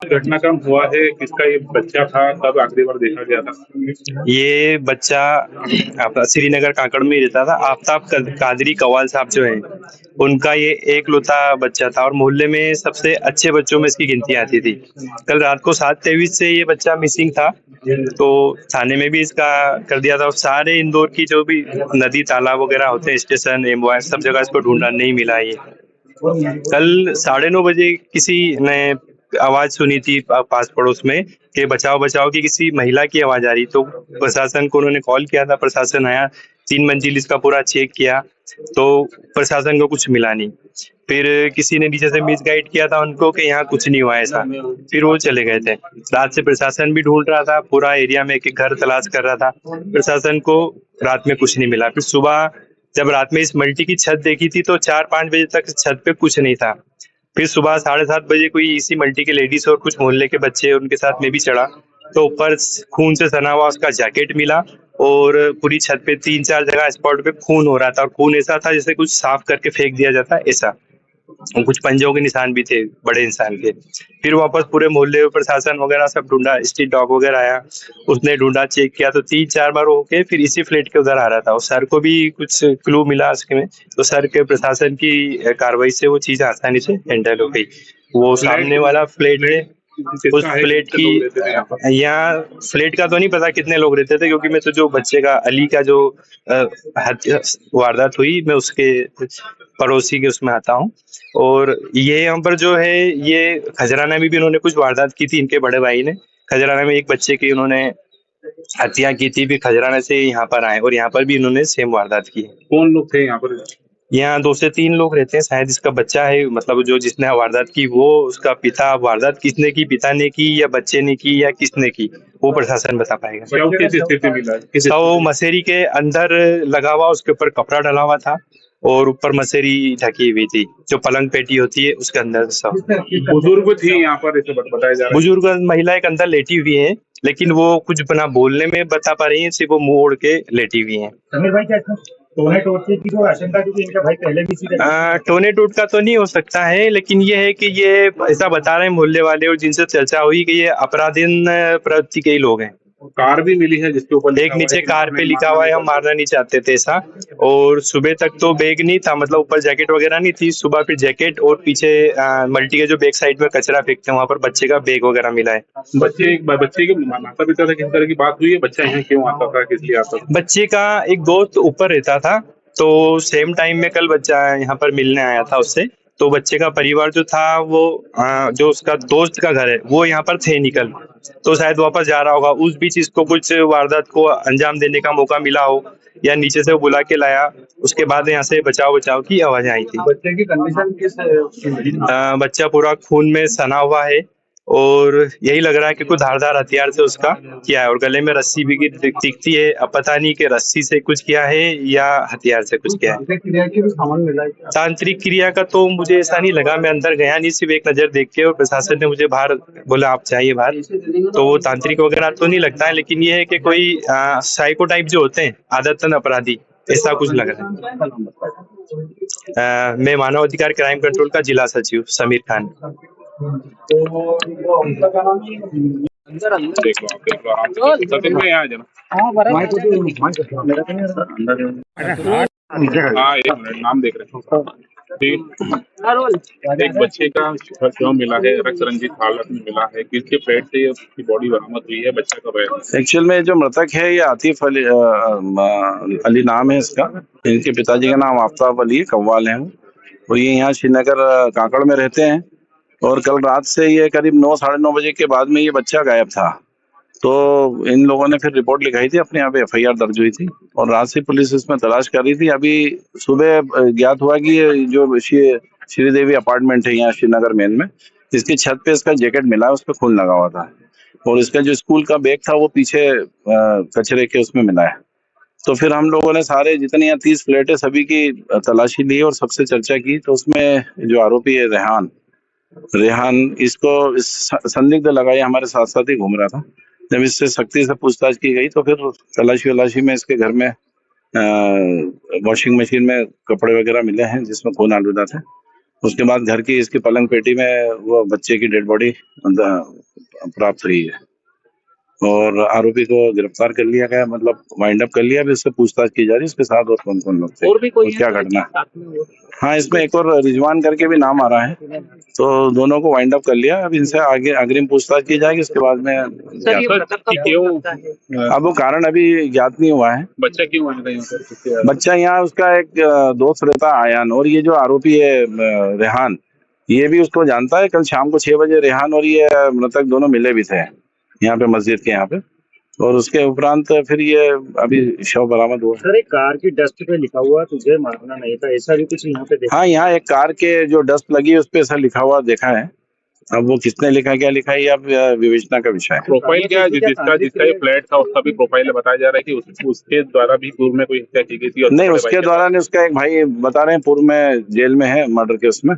घटनाक्रम हुआ है, किसका ये बच्चा था, कब आखिरी बार देखा गया था? ये बच्चा अपना श्रीनगर काकड़ में ही रहता था। आफताब कादरी कव्वाल साहब जो है, उनका ये एकलौता बच्चा था और मोहल्ले में सबसे अच्छे बच्चों में इसकी गिनती आती थी। कल रात को 7:23 से ये बच्चा मिसिंग था, तो थाने में भी इसका कर दिया था और सारे इंदौर की जो भी नदी तालाब वगैरह होते हैं, स्टेशन एमवाय, सब जगह इसको ढूंढा, नहीं मिला ये। कल 9:30 बजे किसी ने आवाज सुनी थी पास पड़ोस में कि बचाओ बचाओ की किसी महिला की आवाज आ रही, तो प्रशासन को उन्होंने कॉल किया था। प्रशासन आया, 3 मंजिल इसका पूरा चेक किया, तो प्रशासन को कुछ मिला नहीं। फिर किसी ने नीचे से मिसगाइड किया था उनको कि यहाँ कुछ नहीं हुआ ऐसा, फिर वो चले गए थे। रात से प्रशासन भी ढूंढ रहा था, पूरा एरिया में एक एक घर तलाश कर रहा था, प्रशासन को रात में कुछ नहीं मिला। फिर सुबह जब रात में इस मल्टी की छत देखी थी तो 4-5 बजे तक छत पे कुछ नहीं था। फिर सुबह 7:30 बजे कोई इसी मल्टी के लेडीज और कुछ मोहल्ले के बच्चे, उनके साथ में भी चढ़ा, तो ऊपर खून से सना हुआ उसका जैकेट मिला और पूरी छत पे 3-4 जगह स्पॉट पे खून हो रहा था और खून ऐसा था जैसे कुछ साफ करके फेंक दिया जाता ऐसा, और कुछ पंजों के निशान भी थे बड़े इंसान के। फिर वापस पूरे मोहल्ले में प्रशासन वगैरह सब ढूंढा, स्ट्रीट डॉग वगैरह आया, उसने ढूंढा, चेक किया, तो 3-4 बार होके फिर इसी फ्लैट के उधर आ रहा था और सर को भी कुछ क्लू मिला उसके में, तो सर के प्रशासन की कार्रवाई से वो चीज आसानी से हैंडल हो गई। वो सामने वाला फ्लैट है, उस फ्लैट की, यहाँ फ्लैट का तो नहीं पता कितने लोग रहते थे, क्योंकि मैं तो जो बच्चे का अली का जो वारदात हुई, मैं उसके पड़ोसी के उसमें आता हूँ। और ये यहाँ पर जो है, ये खजराना में भी इन्होंने कुछ वारदात की थी, इनके बड़े भाई ने खजराना में एक बच्चे की उन्होंने हत्या की थी, फिर खजराना से यहाँ पर आए और यहाँ पर भी इन्होंने सेम वारदात की है। कौन लोग थे यहाँ पर? यहाँ 2 से 3 लोग रहते हैं, शायद इसका बच्चा है, मतलब जो जिसने वारदात की वो उसका पिता। वारदात किसने की, पिता ने की या बच्चे ने की या किसने की, वो प्रशासन बता पाएगा। किस स्थिति मिला? तो मसेरी के अंदर लगा हुआ, उसके ऊपर कपड़ा डला हुआ था और ऊपर मसेरी ढकी हुई थी, जो पलंग पेटी होती है उसके अंदर सब। बुजुर्ग थी यहाँ पर, ऐसे बताया जा रहा है। बुजुर्ग महिला एक अंदर लेटी हुई है, लेकिन वो कुछ बना बोलने में बता पा रही है, सिर्फ वो मुंह ओढ़ के लेटी हुई है। समीर भाई, क्या टोने टोटके की जो आशंका थी कि इनका भाई पहले भी टोने टोटका तो नहीं हो सकता है, लेकिन ये है कि ये ऐसा बता रहे हैं मोहल्ले वाले और जिनसे चर्चा हुई कि ये अपराधीन प्रवृत्ति के ही लोग हैं। कार भी मिली है जिसके ऊपर एक नीचे कार पे लिखा हुआ है हम मारना नहीं चाहते थे ऐसा, और सुबह तक तो बैग नहीं था, मतलब ऊपर जैकेट वगैरह नहीं थी। सुबह फिर जैकेट और पीछे मल्टी के जो बैक साइड में कचरा फेंकते हैं वहां पर बच्चे का बैग वगैरह मिला है। बच्चे के माता पिता से किस तरह की बात हुई है? बच्चा यहाँ क्यों आता था, किस लिए आता था? बच्चे का एक दोस्त ऊपर रहता था, तो सेम टाइम में कल बच्चा यहाँ पर मिलने आया था उससे। तो बच्चे का परिवार जो था वो जो उसका दोस्त का घर है वो यहाँ पर थे निकल, तो शायद वापस जा रहा होगा। उस बीच इसको कुछ वारदात को अंजाम देने का मौका मिला हो, या नीचे से वो बुला के लाया, उसके बाद यहाँ से बचाव बचाव की आवाजें आई थी। बच्चे की कंडीशन किस बच्चा पूरा खून में सना हुआ है और यही लग रहा है कि कोई धारदार हथियार से उसका किया है, और गले में रस्सी भी दिखती है। अब पता नहीं कि रस्सी से कुछ किया है या हथियार से कुछ किया है। क्रिया की भी सामान मिला है? तांत्रिक क्रिया का तो मुझे ऐसा नहीं लगा, मैं अंदर गया नहीं, सिर्फ एक नजर देख के, और प्रशासन ने मुझे बाहर बोला आप चाहिए बाहर, तो वो तांत्रिक वगैरह तो नहीं लगता है। लेकिन ये है कि कोई साइको टाइप जो होते हैं आदतन अपराधी, ऐसा कुछ लग रहा है। मैं मानव अधिकार क्राइम कंट्रोल का जिला सचिव समीर खान। देखो आप सचिन में यहाँ जाना। हाँ, एक मिनट, नाम देख रहे हैं। एक बच्चे का शव मिला है, रक्त रंजित हालत में मिला है, किसके पेट से उसकी बॉडी बरामद हुई है, बच्चा कब है? एक्चुअल में जो मृतक है ये आतिफ अली अली नाम है इसका। इनके पिताजी का नाम आफताब अली कव्वाल है, और ये यहाँ श्रीनगर काकड़ में रहते हैं। और कल रात से ये करीब 9-9:30 बजे के बाद में ये बच्चा गायब था, तो इन लोगों ने फिर रिपोर्ट लिखाई थी, अपने यहाँ पे FIR दर्ज हुई थी और रात से पुलिस इसमें तलाश कर रही थी। अभी सुबह ज्ञात हुआ कि ये जो श्रीदेवी अपार्टमेंट है यहाँ श्रीनगर मेन में, इसकी छत पे इसका जैकेट मिला है, उस पर खून लगा हुआ था, और इसका जो स्कूल का बैग था वो पीछे कचरे के उसमें मिला है। तो फिर हम लोगों ने सारे जितने यहाँ 30 फ्लैट है सभी की तलाशी ली और सबसे चर्चा की, तो उसमें जो आरोपी है रेहान इसको संदिग्ध लगाया, हमारे साथ साथ ही घूम रहा था। जब इससे सख्ती से पूछताछ की गई तो फिर तलाशी में इसके घर में वॉशिंग मशीन में कपड़े वगैरह मिले हैं जिसमें खून आलूदा थे, उसके बाद घर की इसकी पलंग पेटी में वो बच्चे की डेड बॉडी प्राप्त हुई है और आरोपी को गिरफ्तार कर लिया गया, मतलब वाइंड अप कर लिया। अभी उससे पूछताछ की जा रही है उसके साथ और कौन कौन लोग थे और भी कोई क्या घटना। हाँ, इसमें एक और रिजवान करके भी नाम आ रहा है, तो दोनों को वाइंड अप कर लिया। अब इनसे आगे अग्रिम पूछताछ की जाएगी, उसके बाद में अब वो कारण अभी ज्ञात नहीं हुआ है। बच्चा क्यों आया था यहाँ पर? बच्चा यहाँ उसका एक दोस्त रहता है आयान, और ये जो आरोपी है रेहान, ये भी उसको जानता है। कल शाम को 6 बजे रेहान और ये मृतक दोनों मिले भी थे यहाँ पे मस्जिद के यहाँ पे, और उसके उपरांत फिर ये अभी शव बरामद हुआ। सर, एक कार की डस्ट पे लिखा हुआ तुझे मारना नहीं था, ऐसा भी कुछ यहाँ पे देखा? हाँ, यहाँ एक कार के जो डस्ट लगी है उस पे ऐसा लिखा हुआ देखा है। अब वो किसने लिखा क्या लिखा है, अब विवेचना का विषय है। प्रोफाइल क्या है जिसका ये फ्लैट था उसका भी प्रोफाइल बताया जा रहा है कि उसके द्वारा भी पूर्व में कोई हत्या की गई थी? नहीं, उसके द्वारा नहीं, उसका एक भाई बता रहे हैं पूर्व में जेल में है मर्डर केस में,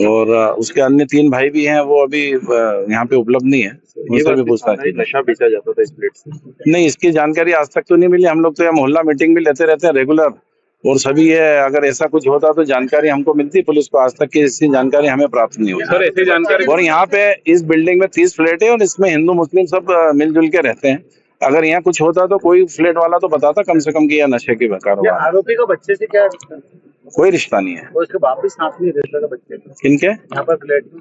और उसके अन्य 3 भाई भी हैं, वो अभी यहाँ पे उपलब्ध नहीं है। उनसे भी पूछताछ की। नशा बेचा जाता था इस प्लेट से? नहीं, इसकी जानकारी आज तक तो नहीं मिली। हम लोग तो यहाँ मोहल्ला मीटिंग भी लेते रहते हैं रेगुलर, और सभी ये अगर ऐसा कुछ होता तो जानकारी हमको मिलती, पुलिस को आज तक की इसकी जानकारी हमें प्राप्त नहीं हुई। सर, ऐसी जानकारी और यहाँ पे इस बिल्डिंग में 30 फ्लैट है और इसमें हिंदू मुस्लिम सब मिलजुल के रहते हैं। अगर यहाँ कुछ होता तो कोई फ्लैट वाला तो बताता कम से कम कि यह नशे की कारोबार। आरोपी को बच्चे से क्या रिश्ता? कोई रिश्ता नहीं है। उसके वापिस साथ में रहता था बच्चे को किनके यहाँ पर फ्लैट में?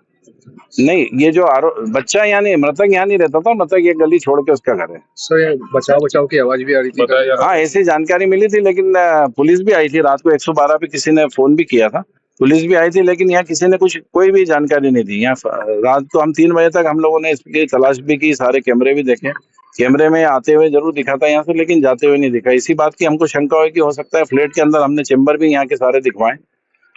नहीं, ये जो बच्चा यहाँ नहीं, मृतक यहाँ नहीं रहता था। मृतक ये गली छोड़ के उसका घर है। सर, बचाव की आवाज भी आ रही थी। बताया जा रहा हाँ, ऐसी जानकारी मिली थी, लेकिन पुलिस भी आई थी रात को। 112 पे किसी ने फोन भी किया था, पुलिस भी आई थी, लेकिन यहाँ किसी ने कोई भी जानकारी नहीं दी। यहाँ रात को हम 3 बजे तक हम लोगों ने इसकी तलाश भी की, सारे कैमरे भी देखे। कैमरे में आते हुए जरूर दिखा था यहाँ से, लेकिन जाते हुए नहीं दिखा। इसी बात की हमको शंका हुई कि हो सकता है फ्लैट के अंदर, हमने चेम्बर भी यहाँ के सारे दिखवाए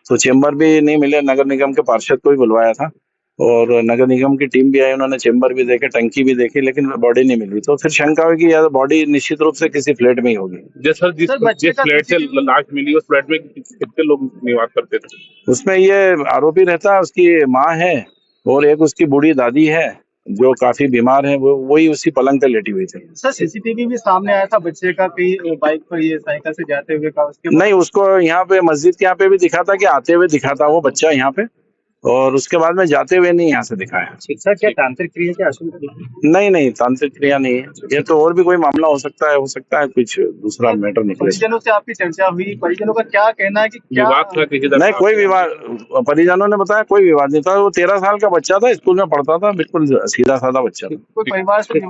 तो चेम्बर भी नहीं मिले। नगर निगम के पार्षद को भी बुलवाया था और नगर निगम की टीम भी आई, उन्होंने चेम्बर भी देखे, टंकी भी देखी, लेकिन बॉडी नहीं मिली। तो फिर शंका हुई कि यह बॉडी निश्चित रूप से किसी फ्लैट में ही होगी। जिस फ्लैट से लाश मिली उस फ्लैट में कितने लोग निवास करते थे? उसमें ये आरोपी रहता है, उसकी माँ है और एक उसकी बूढ़ी दादी है जो काफी बीमार है, वही उसी पलंग पे लेटी हुई थी। सर, सीसीटीवी भी सामने आया था बच्चे का कि बाइक पर ये साइकिल से जाते हुए का? उसके नहीं, उसको यहाँ पे मस्जिद के यहाँ पे भी दिखा था कि आते हुए दिखा था वो बच्चा यहाँ पे, और उसके बाद में जाते हुए नहीं यहाँ से दिखाया। शिक्षा क्या तांत्रिक क्रिया की आशंका? नहीं, तांत्रिक क्रिया नहीं है ये, तो और भी कोई मामला हो सकता है कुछ दूसरा मैटर निकले। परिजनों से आपकी चर्चा हुई? परिजनों का क्या कहना है कि क्या विवाद था किसी तरह? नहीं, कोई विवाद, परिजनों ने बताया कोई विवाद नहीं था। वो 13 साल का बच्चा था, स्कूल में पढ़ता था, बिल्कुल सीधा साधा बच्चा था। कोई परिवार से